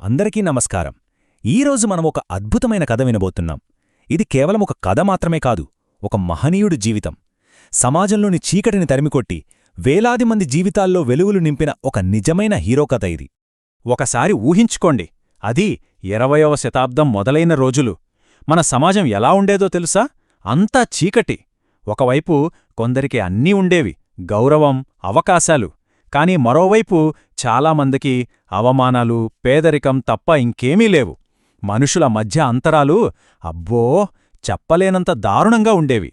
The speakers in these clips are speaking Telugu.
అందరికీ నమస్కారం. ఈరోజు మనం ఒక అద్భుతమైన కథ వినబోతున్నాం. ఇది కేవలం ఒక కథ మాత్రమే కాదు, ఒక మహనీయుడి జీవితం. సమాజంలోని చీకటిని తరిమికొట్టి వేలాది మంది జీవితాల్లో వెలుగులు నింపిన ఒక నిజమైన హీరో కథ ఇది. ఒకసారి ఊహించుకోండి, అది 20వ శతాబ్దం మొదలైన రోజులు. మన సమాజం ఎలా ఉండేదో తెలుసా? అంతా చీకటి. ఒకవైపు కొందరికి అన్నీ ఉండేవి, గౌరవం, అవకాశాలు. కాని మరోవైపు చాలామందికి అవమానాలు, పేదరికం తప్ప ఇంకేమీ లేవు. మనుషుల మధ్య అంతరాలు అబ్బో చెప్పలేనంత దారుణంగా ఉండేవి.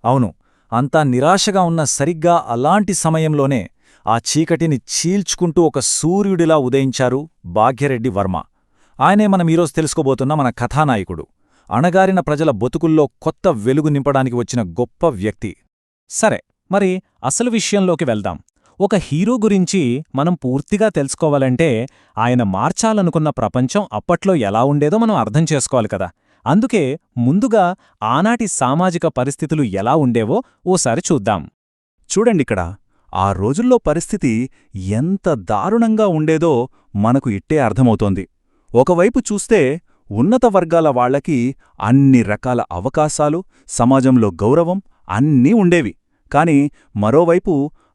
అవును, అంతా నిరాశగా ఉన్న సరిగ్గా అలాంటి సమయంలోనే ఆ చీకటిని చీల్చుకుంటూ ఒక సూర్యుడిలా ఉదయించారు భాగ్యరెడ్డి వర్మ. ఆయనే మనం ఈరోజు తెలుసుకోబోతున్న మన కథానాయకుడు. అణగారిన ప్రజల బతుకుల్లో కొత్త వెలుగు నింపడానికి వచ్చిన గొప్ప వ్యక్తి. సరే, మరి అసలు విషయంలోకి వెళ్దాం. ఒక హీరో గురించి మనం పూర్తిగా తెలుసుకోవాలంటే ఆయన మార్చాలనుకున్న ప్రపంచం అప్పట్లో ఎలా ఉండేదో మనం అర్థం చేసుకోవాలి కదా. అందుకే ముందుగా ఆనాటి సామాజిక పరిస్థితులు ఎలా ఉండేవో ఓసారి చూద్దాం. చూడండిక్కడ, ఆ రోజుల్లో పరిస్థితి ఎంత దారుణంగా ఉండేదో మనకు ఇట్టే అర్థమవుతోంది. ఒకవైపు చూస్తే ఉన్నత వర్గాల వాళ్లకి అన్ని రకాల అవకాశాలు, సమాజంలో గౌరవం అన్నీ ఉండేవి. కాని మరోవైపు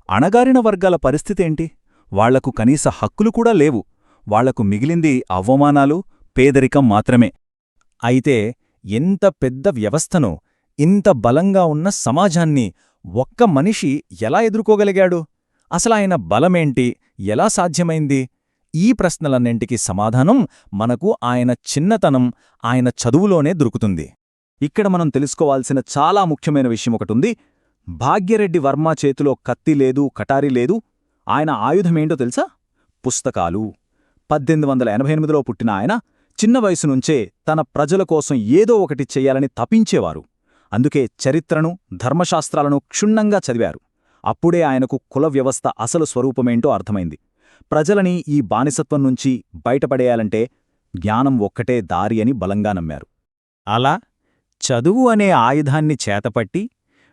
అణగారిన వర్గాల పరిస్థితేంటి? వాళ్లకు కనీస హక్కులు కూడా లేవు. వాళ్లకు మిగిలింది అవమానాలు, పేదరికం మాత్రమే. అయితే ఎంత పెద్ద వ్యవస్థను, ఇంత బలంగా ఉన్న సమాజాన్ని ఒక్క మనిషి ఎలా ఎదుర్కోగలిగాడు? అసలాయన బలమేంటి? ఎలా సాధ్యమైంది? ఈ ప్రశ్నలన్నింటికీ సమాధానం మనకు ఆయన చిన్నతనం, ఆయన చదువులోనే దొరుకుతుంది. ఇక్కడ మనం తెలుసుకోవాల్సిన చాలా ముఖ్యమైన విషయం ఒకటుంది. భాగ్యరెడ్డి వర్మ చేతిలో కత్తి లేదు, కటారి లేదు. ఆయన ఆయుధమేంటో తెలుసా? పుస్తకాలు. 1888లో పుట్టిన ఆయన చిన్న వయసునుంచే తన ప్రజల కోసం ఏదో ఒకటి చెయ్యాలని తపించేవారు. అందుకే చరిత్రను, ధర్మశాస్త్రాలను క్షుణ్ణంగా చదివారు. అప్పుడే ఆయనకు కుల వ్యవస్థ అసలు స్వరూపమేంటో అర్థమైంది. ప్రజలని ఈ బానిసత్వం నుంచి బయటపడేయాలంటే జ్ఞానం ఒక్కటే దారి అని బలంగా నమ్మారు. అలా చదువు అనే ఆయుధాన్ని చేతపట్టి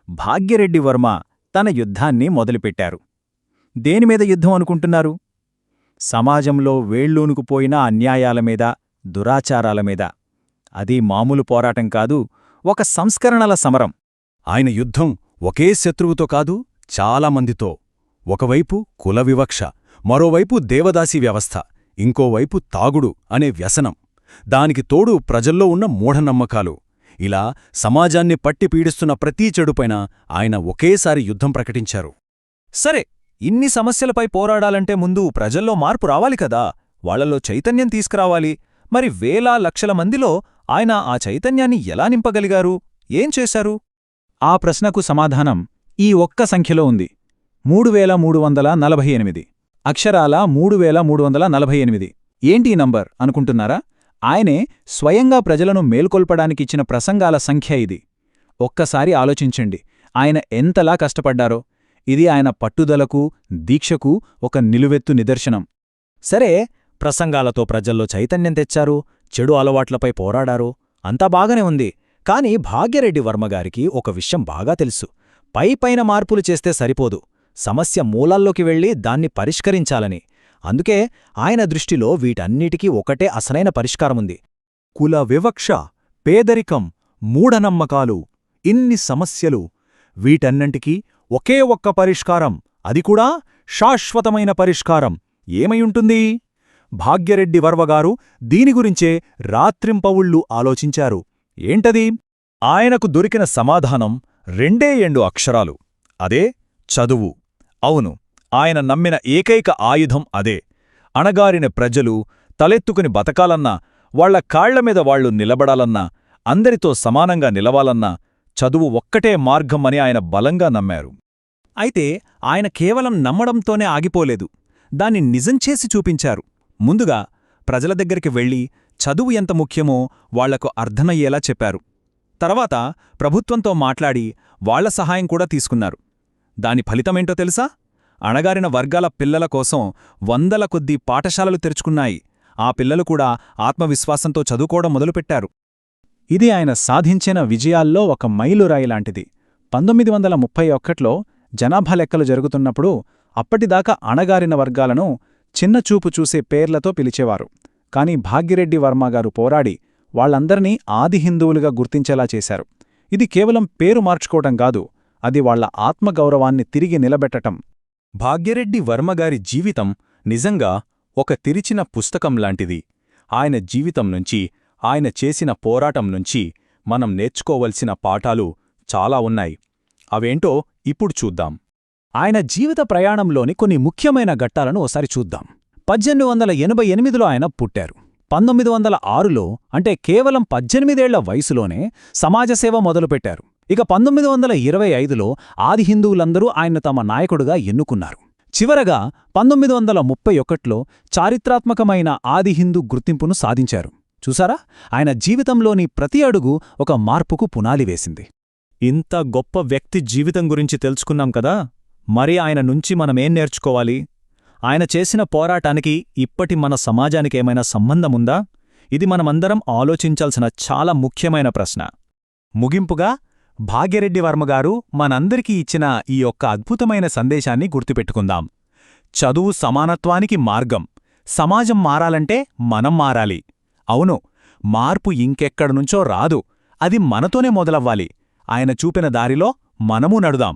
భాగ్యరెడ్డి వర్మ తన యుద్ధాన్ని మొదలుపెట్టారు. దేనిమీద యుద్ధం అనుకుంటున్నారు? సమాజంలో వేళ్లూనుకుపోయిన అన్యాయాలమీద, దురాచారాలమీద. అది మామూలు పోరాటం కాదు, ఒక సంస్కరణల సమరం. ఆయన యుద్ధం ఒకే శత్రువుతో కాదు, చాలామందితో. ఒకవైపు కుల వివక్ష, మరోవైపు దేవదాసీ వ్యవస్థ, ఇంకోవైపు తాగుడు అనే వ్యసనం, దానికి తోడు ప్రజల్లో ఉన్న మూఢనమ్మకాలు. ఇలా సమాజాన్ని పట్టి పీడిస్తున్న ప్రతీ చెడుపైన ఆయన ఒకేసారి యుద్ధం ప్రకటించారు. సరే, ఇన్ని సమస్యలపై పోరాడాలంటే ముందు ప్రజల్లో మార్పు రావాలి కదా. వాళ్లలో చైతన్యం తీసుకురావాలి. మరి వేల లక్షల మందిలో ఆయన ఆ చైతన్యాన్ని ఎలా నింపగలిగారు? ఏం చేశారు? ఆ ప్రశ్నకు సమాధానం ఈ ఒక్క సంఖ్యలో ఉంది. 3348. అక్షరాల 3348. ఏంటి ఈ నంబర్ అనుకుంటున్నారా? ఆయనే స్వయంగా ప్రజలను మేల్కొల్పడానికిచ్చిన ప్రసంగాల సంఖ్య ఇది. ఒక్కసారి ఆలోచించండి, ఆయన ఎంతలా కష్టపడ్డారో. ఇది ఆయన పట్టుదలకు, దీక్షకు ఒక నిలువెత్తు నిదర్శనం. సరే, ప్రసంగాలతో ప్రజల్లో చైతన్యం తెచ్చారు, చెడు అలవాట్లపై పోరాడారు, అంతా బాగానే ఉంది. కాని భాగ్యరెడ్డి వర్మగారికి ఒక విషయం బాగా తెలుసు. పైపైన మార్పులు చేస్తే సరిపోదు, సమస్య మూలాల్లోకి వెళ్లి దాన్ని పరిష్కరించాలని. అందుకే ఆయన దృష్టిలో వీటన్నిటికీ ఒకటే అసలైన పరిష్కారముంది. కుల వివక్ష, పేదరికం, మూఢనమ్మకాలు, ఇన్ని సమస్యలు, వీటన్నింటికీ ఒకే ఒక్క పరిష్కారం, అది కూడా శాశ్వతమైన పరిష్కారం. ఏమైయుంటుంది? భాగ్యరెడ్డి వర్మగారు దీని గురించే రాత్రింపవుళ్ళు ఆలోచించారు. ఏంటది? ఆయనకు దొరికిన సమాధానం 2 అక్షరాలు. అదే చదువు. అవును, ఆయన నమ్మిన ఏకైక ఆయుధం అదే. అణగారిన ప్రజలు తలెత్తుకుని బతకాలన్నా, వాళ్ల కాళ్లమీద వాళ్లు నిలబడాలన్నా, అందరితో సమానంగా నిలవాలన్నా చదువు ఒక్కటే మార్గమని ఆయన బలంగా నమ్మారు. అయితే ఆయన కేవలం నమ్మడంతోనే ఆగిపోలేదు, దాన్ని నిజం చేసి చూపించారు. ముందుగా ప్రజల దగ్గరికి వెళ్లి చదువు ఎంత ముఖ్యమో వాళ్లకు అర్థమయ్యేలా చెప్పారు. తర్వాత ప్రభుత్వంతో మాట్లాడి వాళ్ల సహాయం కూడా తీసుకున్నారు. దాని ఫలితమేంటో తెలుసా? అణగారిన వర్గాల పిల్లల కోసం 100ల కొద్దీ పాఠశాలలు తెరుచుకున్నాయి. ఆ పిల్లలు కూడా ఆత్మవిశ్వాసంతో చదువుకోవడం మొదలుపెట్టారు. ఇది ఆయన సాధించిన విజయాల్లో ఒక మైలురాయిలాంటిది. 1931లో జనాభా లెక్కలు జరుగుతున్నప్పుడు అప్పటిదాకా అణగారిన వర్గాలను చిన్నచూపు చూసే పేర్లతో పిలిచేవారు. కాని భాగ్యరెడ్డి వర్మగారు పోరాడి వాళ్లందరినీ ఆది హిందువులుగా గుర్తించేలా చేశారు. ఇది కేవలం పేరు మార్చుకోవటం కాదు, అది వాళ్ల ఆత్మగౌరవాన్ని తిరిగి నిలబెట్టటం. భాగ్యరెడ్డి వర్మగారి జీవితం నిజంగా ఒక తెరిచిన పుస్తకంలాంటిది. ఆయన జీవితం నుంచి, ఆయన చేసిన పోరాటం నుంచి మనం నేర్చుకోవలసిన పాఠాలు చాలా ఉన్నాయి. అవేంటో ఇప్పుడు చూద్దాం. ఆయన జీవిత ప్రయాణంలోని కొన్ని ముఖ్యమైన ఘట్టాలను ఓసారి చూద్దాం. 1888లో ఆయన పుట్టారు. 1906లో అంటే కేవలం 18 ఏళ్ల వయసులోనే సమాజసేవ మొదలుపెట్టారు. ఇక 1925లో ఆది హిందువులందరూ ఆయన తమ నాయకుడుగా ఎన్నుకున్నారు. చివరగా 1931లో చారిత్రాత్మకమైన ఆది హిందూ గుర్తింపును సాధించారు. చూసారా, ఆయన జీవితంలోని ప్రతి అడుగు ఒక మార్పుకు పునాది వేసింది. ఇంత గొప్ప వ్యక్తి జీవితం గురించి తెలుసుకున్నాం కదా, మరి ఆయన నుంచి మనమేం నేర్చుకోవాలి? ఆయన చేసిన పోరాటానికి ఇప్పటి మన సమాజానికేమైనా సంబంధముందా? ఇది మనమందరం ఆలోచించాల్సిన చాలా ముఖ్యమైన ప్రశ్న. ముగింపుగా భాగ్యరెడ్డి వర్మగారు మనందరికీ ఇచ్చిన ఈ యొక్క అద్భుతమైన సందేశాన్ని గుర్తుపెట్టుకుందాం. చదువు సమానత్వానికి మార్గం. సమాజం మారాలంటే మనం మారాలి. అవును, మార్పు ఇంకెక్కడనుంచో రాదు, అది మనతోనే మొదలవ్వాలి. ఆయన చూపిన దారిలో మనమూ నడుదాం.